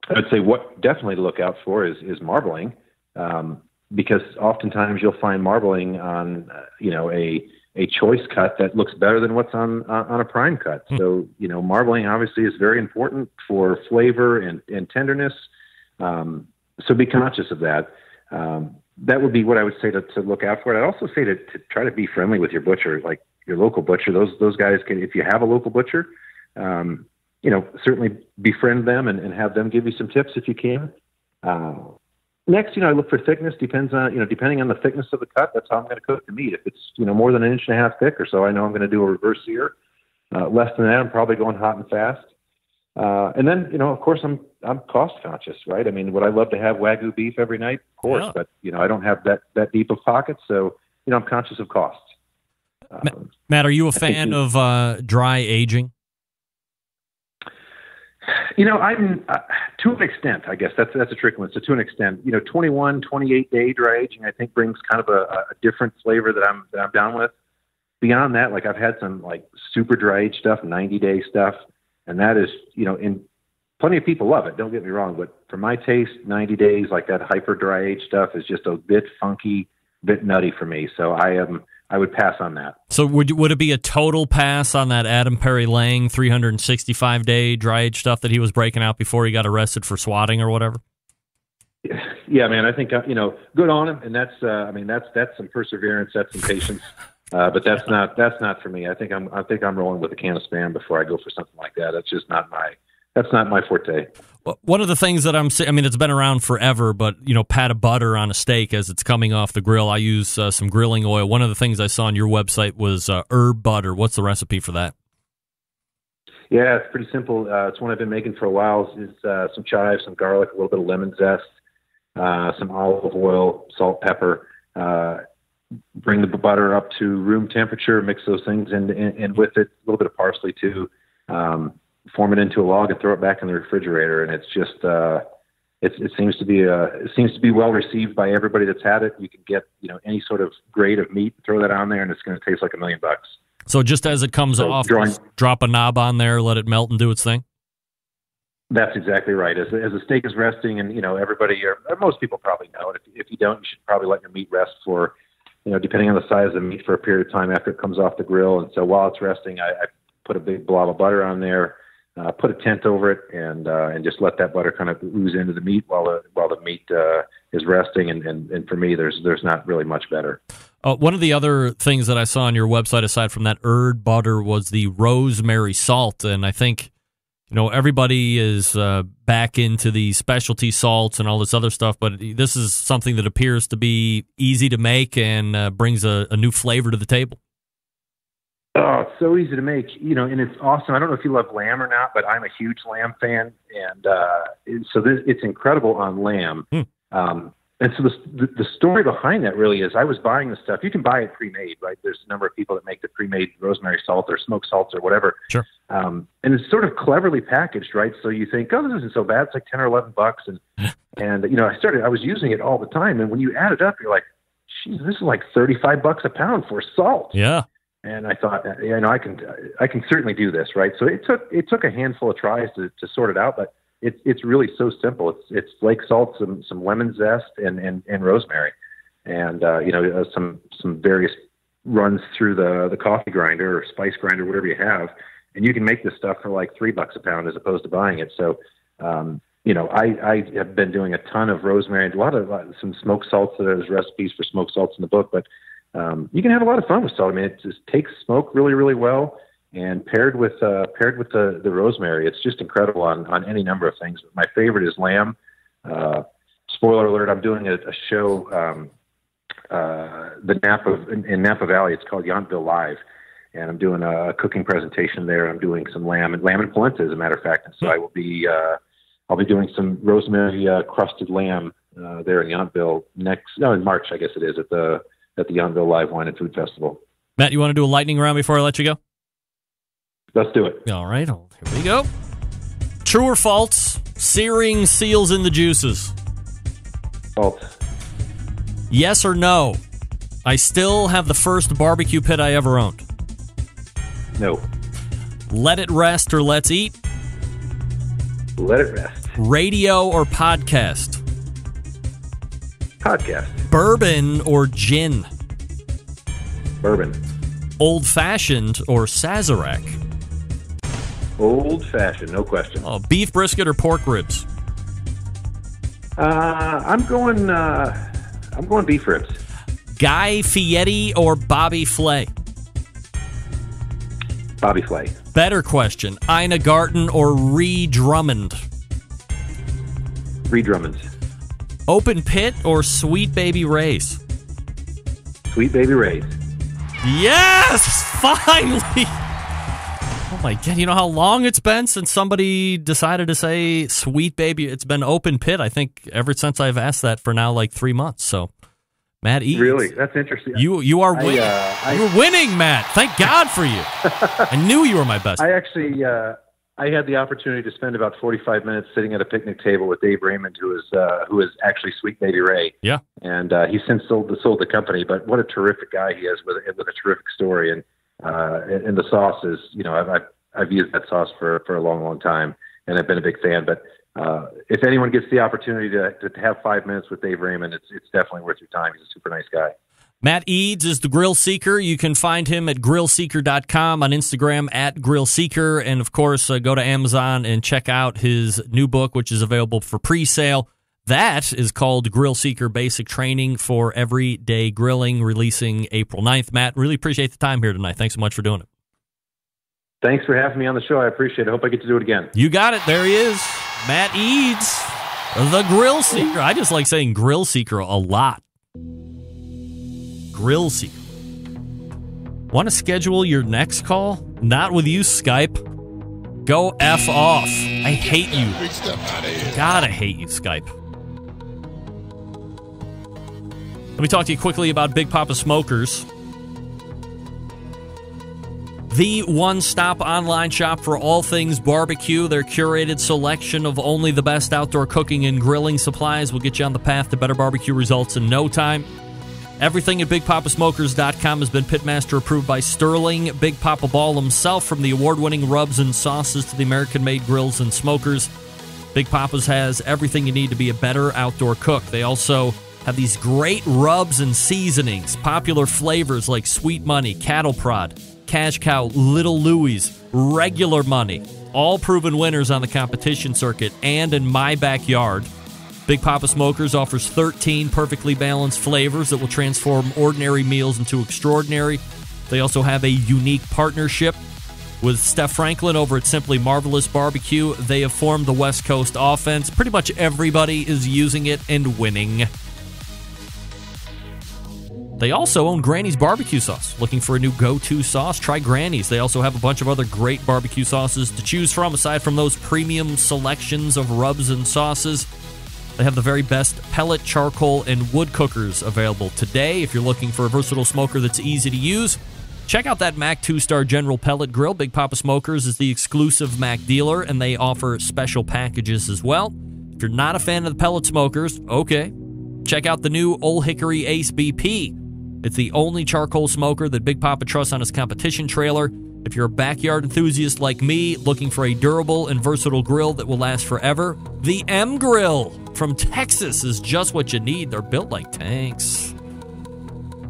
would say what definitely to look out for is marbling, because oftentimes you'll find marbling on a choice cut that looks better than what's on a prime cut. So marbling obviously is very important for flavor and tenderness. So be conscious of that. That would be what I would say to look out for. I'd also say to try to be friendly with your butcher, like your local butcher. Those guys can, if you have a local butcher, certainly befriend them and have them give you some tips if you can. Next, I look for thickness. Depending on the thickness of the cut, that's how I'm going to cook the meat. If it's more than 1.5 inches thick or so, I know I'm going to do a reverse sear. Less than that, I'm probably going hot and fast. And then, of course, I'm cost conscious, right? I mean, would I love to have Wagyu beef every night? Of course, but I don't have that deep of pockets, so I'm conscious of costs. Matt, are you a fan of dry aging? I'm to an extent, I guess that's a tricky one. So to an extent, 21, 28-day dry aging, I think brings kind of a different flavor that I'm down with. Beyond that, like I've had some like super dry age stuff, 90-day stuff. And that is, in plenty of people love it. Don't get me wrong, but for my taste, 90 days, like that hyper dry age stuff, is just a bit funky, bit nutty for me. So I would pass on that. So would it be a total pass on that Adam Perry Lang 365-day dry age stuff that he was breaking out before he got arrested for swatting or whatever? Yeah, man. I think good on him, and that's some perseverance, that's some patience. But that's not for me. I think I'm rolling with a can of Spam before I go for something like that. That's just not my forte. Well, one of the things that it's been around forever, but pat of butter on a steak as it's coming off the grill. I use some grilling oil. One of the things I saw on your website was herb butter. What's the recipe for that? Yeah, it's pretty simple. It's one I've been making for a while. It's some chives, some garlic, a little bit of lemon zest, some olive oil, salt, pepper. Bring the butter up to room temperature, mix those things and with it, a little bit of parsley too. Form it into a log and throw it back in the refrigerator. And it's just, it seems to be well received by everybody that's had it. You can get, any sort of grade of meat, throw that on there, and it's going to taste like $1 million. So just as it comes off, drop a knob on there, let it melt and do its thing? That's exactly right. As the steak is resting, and, everybody, or most people probably know it. If you don't, you should probably let your meat rest for, depending on the size of the meat, for a period of time after it comes off the grill. And so while it's resting, I put a big blob of butter on there, put a tent over it, and just let that butter kind of ooze into the meat while the meat is resting. And for me, there's not really much better. One of the other things that I saw on your website, aside from that herb butter, was the rosemary salt. And I think, everybody is back into the specialty salts and all this other stuff, but this is something that appears to be easy to make and brings a new flavor to the table. Oh, it's so easy to make, and it's awesome. I don't know if you love lamb or not, but I'm a huge lamb fan, and so it's incredible on lamb. And so the story behind that really is I was buying the stuff. You can buy it pre-made, right? There's a number of people that make the pre-made rosemary salt or smoked salts or whatever. Sure. And it's sort of cleverly packaged, right? So you think, oh, this isn't so bad. It's like $10 or $11. And I was using it all the time. And when you add it up, you're like, geez, this is like $35 a pound for salt. Yeah. And I thought, I can certainly do this, right? So it took a handful of tries to sort it out, but it's really so simple. It's flake salt, some lemon zest, and rosemary, and some various runs through the coffee grinder or spice grinder, whatever you have, and you can make this stuff for like $3 a pound as opposed to buying it. So, I have been doing a ton of rosemary and some smoked salts. There's recipes for smoked salts in the book, but you can have a lot of fun with salt. I mean, it just takes smoke really, really well, and paired with the rosemary, it's just incredible on any number of things. My favorite is lamb. Spoiler alert: I'm doing a show, in Napa Valley. It's called Yountville Live, and I'm doing a cooking presentation there. I'm doing some lamb and polenta, as a matter of fact. And so I will be I'll be doing some rosemary crusted lamb there in Yountville in March, I guess it is, at the Yountville Live Wine and Food Festival. Matt, you want to do a lightning round before I let you go? Let's do it. All right, here we go. True or false? Searing seals in the juices. False. Yes or no? I still have the first barbecue pit I ever owned. No. Let it rest or let's eat? Let it rest. Radio or podcast? Podcast. Bourbon or gin? Bourbon. Old-fashioned or Sazerac? Old-fashioned, no question. Oh, beef brisket or pork ribs? I'm going beef ribs. Guy Fieri or Bobby Flay? Bobby Flay. Better question. Ina Garten or Ree Drummond? Ree Drummond. Open pit or Sweet Baby Ray's? Sweet Baby Ray's. Yes! Finally! Oh my God, you know how long it's been since somebody decided to say Sweet Baby? It's been open pit, I think, ever since I've asked that for now like 3 months. So, Matt Eads. Really? That's interesting. You are winning. You're winning, Matt. Thank God for you. I knew you were my best. I actually I had the opportunity to spend about 45 minutes sitting at a picnic table with Dave Raymond, who is actually Sweet Baby Ray. Yeah. And he's since sold the company, but what a terrific guy he is with a terrific story. And the sauce is, I've used that sauce for a long, long time, and I've been a big fan. But if anyone gets the opportunity to have 5 minutes with Dave Raymond, it's definitely worth your time. He's a super nice guy. Matt Eads is the Grillseeker. You can find him at grillseeker.com, on Instagram at Grillseeker, and of course, go to Amazon and check out his new book, which is available for pre-sale. That is called Grillseeker Basic Training for Everyday Grilling, releasing April 9th. Matt, really appreciate the time here tonight. Thanks so much for doing it. Thanks for having me on the show. I appreciate it. I hope I get to do it again. You got it. There he is. Matt Eads, the Grillseeker. I just like saying Grillseeker a lot. Grillseeker. Want to schedule your next call? Not with you, Skype. Go F off. I hate you. Big stuff out of here. God, I hate you, Skype. Let me talk to you quickly about Big Papa Smokers. The one-stop online shop for all things barbecue. Their curated selection of only the best outdoor cooking and grilling supplies will get you on the path to better barbecue results in no time. Everything at BigPapaSmokers.com has been Pitmaster approved by Sterling Big Papa Ball himself, from the award-winning rubs and sauces to the American-made grills and smokers. Big Papa's has everything you need to be a better outdoor cook. They also have these great rubs and seasonings, popular flavors like Sweet Money, Cattle Prod, Cash Cow, Little Louie's, Regular Money, all proven winners on the competition circuit and in my backyard. Big Papa Smokers offers 13 perfectly balanced flavors that will transform ordinary meals into extraordinary. They also have a unique partnership with Steph Franklin over at Simply Marvelous Barbecue. They have formed the West Coast offense. Pretty much everybody is using it and winning. They also own Granny's Barbecue Sauce. Looking for a new go-to sauce? Try Granny's. They also have a bunch of other great barbecue sauces to choose from, aside from those premium selections of rubs and sauces. They have the very best pellet, charcoal, and wood cookers available today. If you're looking for a versatile smoker that's easy to use, check out that Mac 2-Star General Pellet Grill. Big Papa Smokers is the exclusive Mac dealer, and they offer special packages as well. If you're not a fan of the pellet smokers, okay, check out the new Old Hickory Ace BP. It's the only charcoal smoker that Big Papa trusts on his competition trailer. If you're a backyard enthusiast like me, looking for a durable and versatile grill that will last forever, the M Grill from Texas is just what you need. They're built like tanks.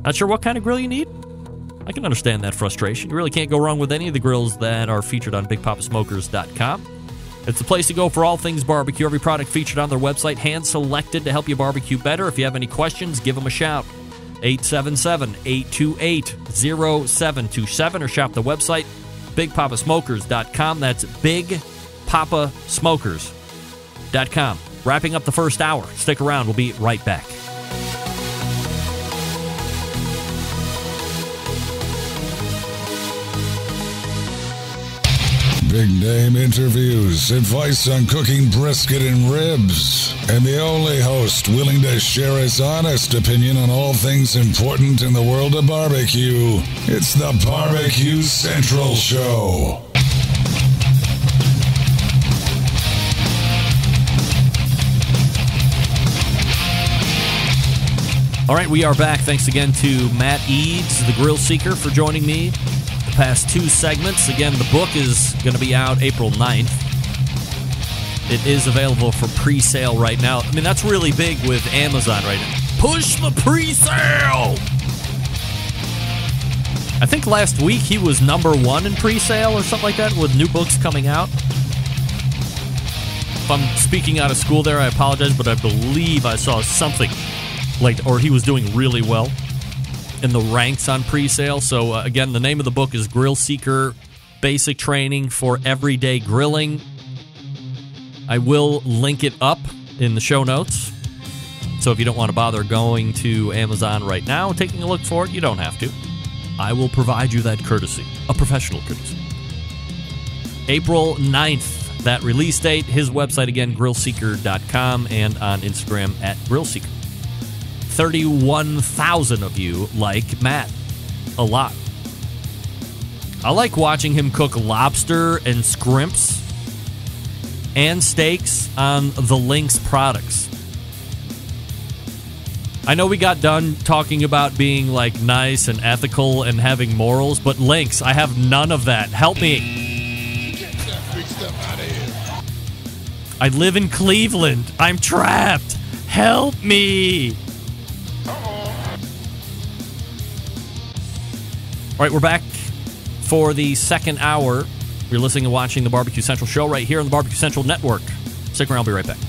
Not sure what kind of grill you need? I can understand that frustration. You really can't go wrong with any of the grills that are featured on BigPapaSmokers.com. It's the place to go for all things barbecue. Every product featured on their website, hand-selected to help you barbecue better. If you have any questions, give them a shout. 877-828-0727 or shop the website, BigPapaSmokers.com. That's BigPapaSmokers.com. Wrapping up the first hour. Stick around. We'll be right back. Big name interviews, advice on cooking brisket and ribs, and the only host willing to share his honest opinion on all things important in the world of barbecue. It's the Barbecue Central Show. All right, we are back. Thanks again to Matt Eads, the Grillseeker, for joining me the past two segments. Again, the book is going to be out April 9th. It is available for pre-sale right now. I mean, that's really big with Amazon right now. Push the pre-sale! I think last week he was #1 in pre-sale or something like that with new books coming out. If I'm speaking out of school there, I apologize, but I believe I saw something or he was doing really well in the ranks on pre-sale. So, again, the name of the book is Grillseeker, Basic Training for Everyday Grilling. I will link it up in the show notes. So if you don't want to bother going to Amazon right now and taking a look for it, you don't have to. I will provide you that courtesy, a professional courtesy. April 9th, that release date. His website, again, grillseeker.com, and on Instagram at Grillseeker. 31,000 of you like Matt a lot. I like watching him cook lobster and scrimps and steaks on the Lynx products. I know we got done talking about being like nice and ethical and having morals, but Lynx, I have none of that. Help me. Get that big stuff out of here. I live in Cleveland. I'm trapped. Help me. All right, we're back for the second hour. You're listening and watching the Barbecue Central Show right here on the Barbecue Central Network. Stick around, I'll be right back.